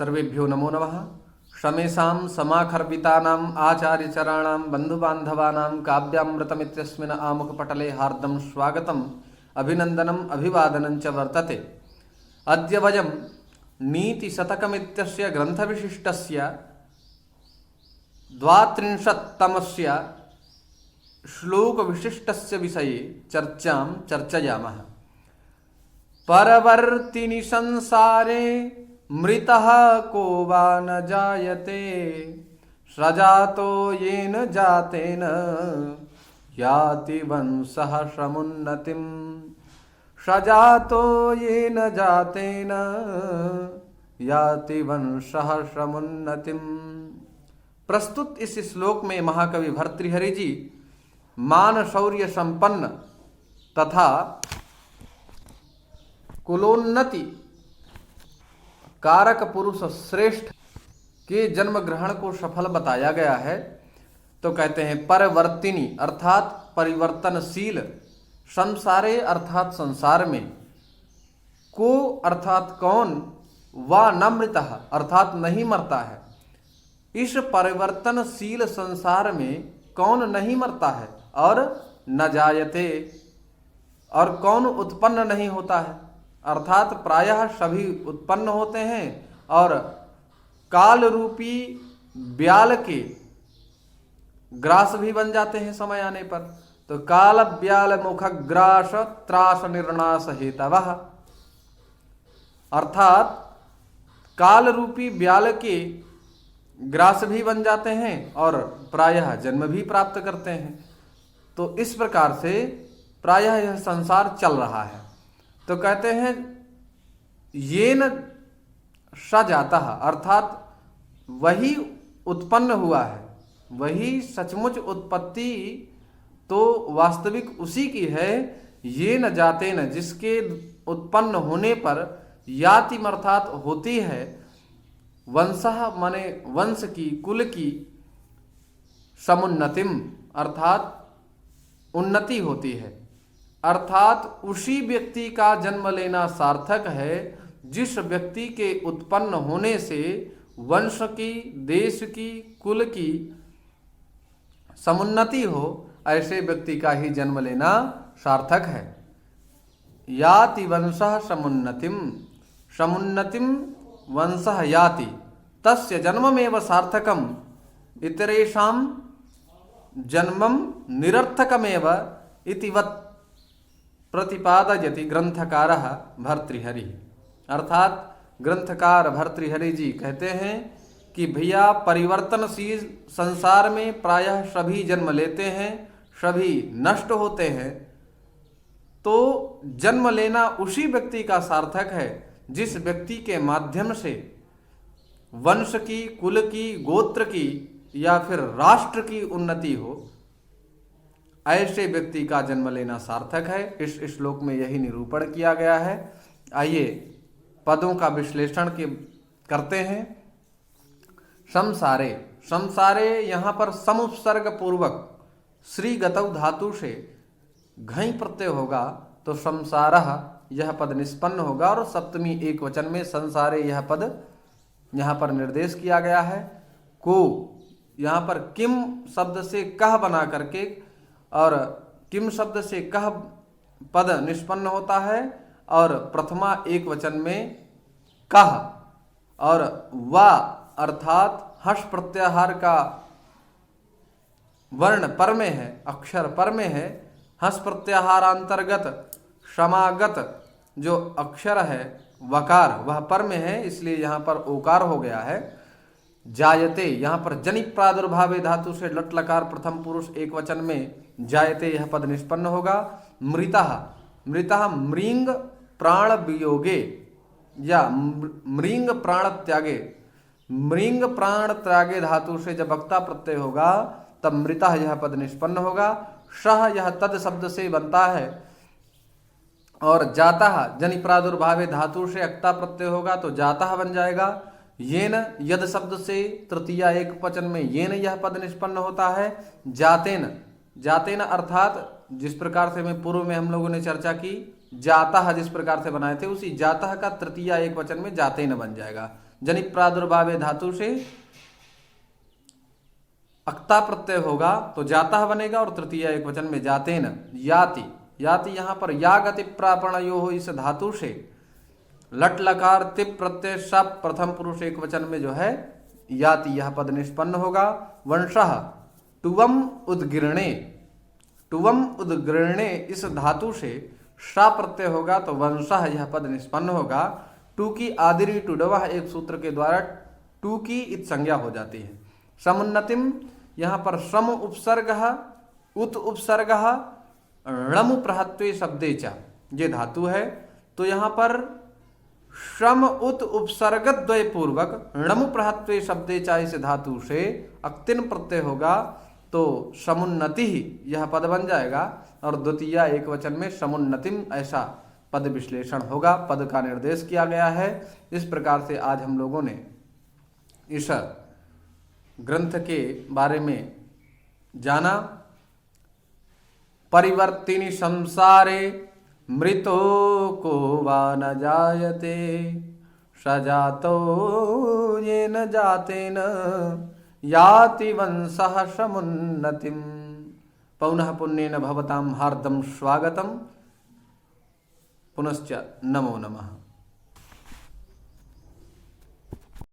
सर्वेभ्यो नमो नमः। शमेषां समाखर्वितानाम् आचार्यचराणां बन्धुबान्धवानां काव्यामृतमित्यस्मिन् आमुखपटले हार्दं स्वागतम् अभिनन्दनम् अभिवादनं च वर्तते। अद्य वयं नीतिशतकमित्यस्य ग्रन्थविशिष्टस्य 32तमस्य श्लोकविशिष्टस्य विषये चर्चयामः। परवर्तिनि संसारे मृतः को वा न जायते, सजातो येन जातेन याति वंशः समुन्नतिम्। सजातो येन जातेन याति वंशः समुन्नतिम्। प्रस्तुत इस श्लोक में महाकवि भर्तृहरि जी मान शौर्य संपन्न तथा कुलोन्नति कारक पुरुष श्रेष्ठ के जन्म ग्रहण को सफल बताया गया है। तो कहते हैं परवर्तिनी अर्थात परिवर्तनशील, संसारे अर्थात संसार में, को अर्थात कौन, वा न मृतः अर्थात नहीं मरता है। इस परिवर्तनशील संसार में कौन नहीं मरता है, और न जायते और कौन उत्पन्न नहीं होता है, अर्थात प्रायः सभी उत्पन्न होते हैं और काल रूपी ब्याल के ग्रास भी बन जाते हैं समय आने पर। तो काल ब्याल मुख ग्रास त्रास निर्नाश हेतवः, अर्थात काल रूपी ब्याल के ग्रास भी बन जाते हैं और प्रायः जन्म भी प्राप्त करते हैं। तो इस प्रकार से प्रायः यह संसार चल रहा है। तो कहते हैं येन स जातः अर्थात वही उत्पन्न हुआ है, वही सचमुच उत्पत्ति तो वास्तविक उसी की है। ये न जाते न जिसके उत्पन्न होने पर यातिम अर्थात होती है, वंशः माने वंश की, कुल की, समुन्नतिम अर्थात उन्नति होती है। अर्थात उसी व्यक्ति का जन्म लेना सार्थक है जिस व्यक्ति के उत्पन्न होने से वंश की, देश की, कुल की समुन्नति हो, ऐसे व्यक्ति का ही जन्म लेना सार्थक है। याति वंशः समुन्नतिम, समुन्नतिम वंशः याति तस्य जन्ममेव सार्थकम इतरेषां जन्मम निरर्थकमेव इतिवत् प्रतिपादयति ग्रंथकारः भर्तृहरि। अर्थात ग्रंथकार भर्तृहरि जी कहते हैं कि भैया परिवर्तनशील संसार में प्रायः सभी जन्म लेते हैं, सभी नष्ट होते हैं। तो जन्म लेना उसी व्यक्ति का सार्थक है जिस व्यक्ति के माध्यम से वंश की, कुल की, गोत्र की या फिर राष्ट्र की उन्नति हो, ऐसे व्यक्ति का जन्म लेना सार्थक है। इस श्लोक में यही निरूपण किया गया है। आइए पदों का विश्लेषण करते हैं। संसारे, संसारे यहाँ पर समुपसर्ग पूर्वक श्री गतौ धातु से घई प्रत्यय होगा तो संसारः यह पद निष्पन्न होगा और सप्तमी एक वचन में संसारे यह पद यहाँ पर निर्देश किया गया है। को यहाँ पर किम शब्द से कह बना करके और किम शब्द से कह पद निष्पन्न होता है और प्रथमा एक वचन में कह, और वा अर्थात हर्ष प्रत्याहार का वर्ण पर में है, अक्षर पर में है। हर्ष प्रत्याहार अंतर्गत समागत जो अक्षर है वकार वह पर में है, इसलिए यहाँ पर ओकार हो गया है। जायते यहाँ पर जनि प्रादुर्भावे धातु से लट लकार प्रथम पुरुष एक वचन में जायते यह पद निष्पन्न होगा। मृतः, मृतः मृंग प्राण वियोगे या मृंग प्राण त्यागे, मृंग प्राण त्यागे धातु से जब वक्ता प्रत्यय होगा तब मृतः यह पद निष्पन्न होगा। सह यह तद शब्द से बनता है और जातः जनि प्रादुर्भावे धातु से अक्ता प्रत्यय होगा तो जातः बन जाएगा। येन यद शब्द से तृतीया एक वचन में येन यह पद निष्पन्न होता है। जातेन, जातेन अर्थात जिस प्रकार से मैं पूर्व में हम लोगों ने चर्चा की, जातः जिस प्रकार से बनाए थे उसी जातः का तृतीया एक वचन में जातेन बन जाएगा। जनि प्रादुर्भावे धातु से अक्ता प्रत्यय होगा तो जाता बनेगा, और तृतीय एक वचन में जातेन याति। याति यहाँ पर या गति प्रापणयो हो, इस धातु से लट लकार तिप प्रत्यय सब प्रथम पुरुष एक वचन में जो है याति, यह पद निष्पन्न होगा। वंशः टुवम उद्गिरणे, टुवम उद्गिरणे इस धातु से सा प्रत्यय होगा तो वंशः यह पद निष्पन्न होगा। टू की आदिरी टुडवह एक सूत्र के द्वारा टू की इत संज्ञा हो जाती है। समुन्नतिम यहाँ पर सम उपसर्ग उत उपसर्ग णम प्रहत्वे शब्दे च ये धातु है, तो यहाँ पर श्रम उत उपसर्ग द्वय पूर्वक णम प्रहत्वे शब्दे च इस धातु से अक्तिन प्रत्यय होगा तो समुन्नति यह पद बन जाएगा, और द्वितीय एक वचन में समुन्नतिम ऐसा पद विश्लेषण होगा, पद का निर्देश किया गया है। इस प्रकार से आज हम लोगों ने इस ग्रंथ के बारे में जाना। परिवर्तिनी संसारे मृतो को वा न जायते, सजातो ये न जाते न याति वंशः समुन्नतिम्। पौनः पुण्येन भवतां हार्दं स्वागतम्। पुनश्च नमो नमः।